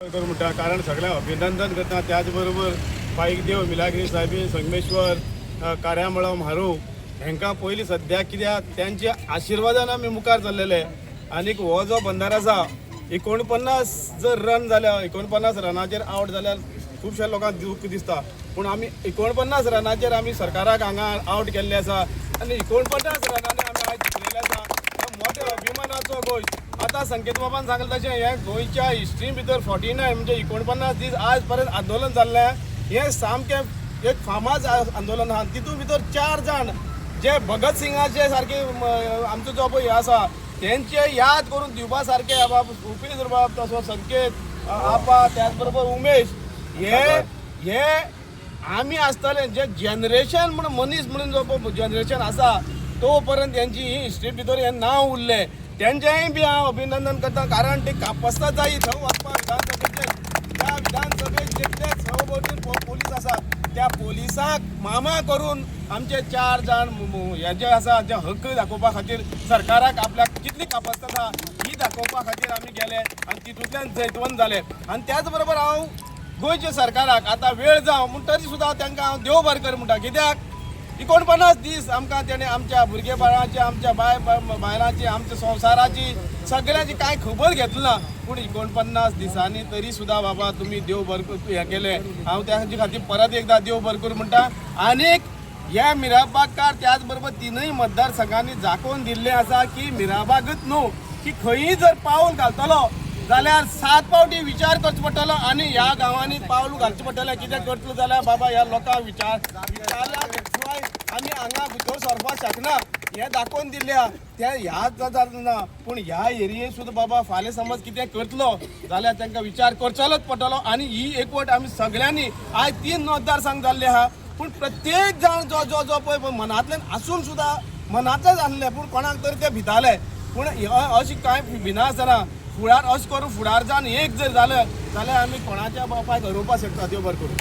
करून म्हणटा कारण सगळ्यांक अभिनंदन करता. त्याचबरोबर पाईक देव मिलाग्री साहेबी संगमेश्वर कार्यामळम म्हारू हांकां पयलीं सद्याक कित्याक त्यांच्या आशिर्वादान आमी मुखार चल्लेले. आनीक हो जो बंदार आसा 49 जर रन जाल्या 49 रनाचेर आवट जाल्यार खुबश्या लोकांक दूख दिसता. पूण आमी 49 रनाचेर आमी सरकाराक हांगा आवट केल्ले आसा आनी 49 रनांनी आमी आयज जिखलेले आसा. मोठ्या अभिमानाचो गोंय. आता संकेत बाबान सांगलें तशें हे गोंयच्या हिस्ट्री भितर 49 म्हणजे 49 दीस आज पर्यंत आंदोलन जाल्लें. हे सामकें एक फामाद आंदोलन आहा. तितून भितर 4 जाण जे भगत सिंगाचे सारखे आमचो जो पळय आसा तेंचे याद करून दिवपा सारखे उपेश रुबाब तसो संकेत आपा त्याच बरोबर उमेश हे आमी आसतले जे जनरेशन म्हणून मनीस म्हणून जो जनरेशन आसा तो पर्यंत त्यांची ही हिस्ट्री भितर हे नांव उरलें. त्यांचेंय बी हांव अभिनंदन करता कारण ते कापस्ता जायी थंय वचपाक विधानसभेचे त्या विधानसभेक जितले सहभोवतणी पोलीस आसा त्या पोलिसाक मामा करून आमचे 4 जाण हे जे आसा जे हक्क दाखोवपा खातीर सरकाराक आपल्याक कितली कापस्ता आसा ही दाखोवपा खातीर आमी गेले आनी तितूंतल्यान जैतवंत जाले. आनी त्याच बरोबर हांव गोंयच्या सरकाराक आतां वेळ जावं म्हूण तरी सुद्दां तांकां हांव देव बरें कर म्हणटा. कित्याक 49 दीस आमकां तेणें आमच्या भुरगेपणाची आमच्या बायलांची आमच्या संवसाराची सगळ्यांची कांय खबर घेतली ना. पूण 49 दिसांनी तरी सुद्दां बाबा तुमी देव बरें हें केलें. हांव त्या खातीर परत एकदां देव बरें करूं म्हणटा. आनीक ह्या मिराबागकार त्याच बरोबर 3 मतदारसंघांनी दाखोवन दिल्लें आसा की मिराबागूच न्हू की खंयी जर पावल घालतलो जाल्यार 7 फावटी विचार करचो पडटलो आनी ह्या गांवांनी पावल घालचें पडटलें. कितें करतलो जाल्यार बाबा ह्या लोकांक विचारल्या शिवाय आमी हांगा भितर सरपाक शकना हें दाखोवन दिल्लें. तें ह्याच जाता. पूण ह्या एरियेक सुद्दां बाबा फाल्यां समज कितें करतलो जाल्यार तांकां विचार करचोच पडटलो. आनी ही एकवट आमी सगळ्यांनी आयज 3 मतदारसंघ जाल्ले आहा. पूण प्रत्येक जाण जो जो जो पळय मनांतल्यान आसून सुद्दां मनांतच आसलें पूण कोणाक तरी ते भिताले. पूण अशी कांय भिनासतना फुडार अशें करून फुडार जावन एक जर जालें जाल्यार आमी कोणाच्या बापायक हरोवपाक शकता. देव बरें करूं.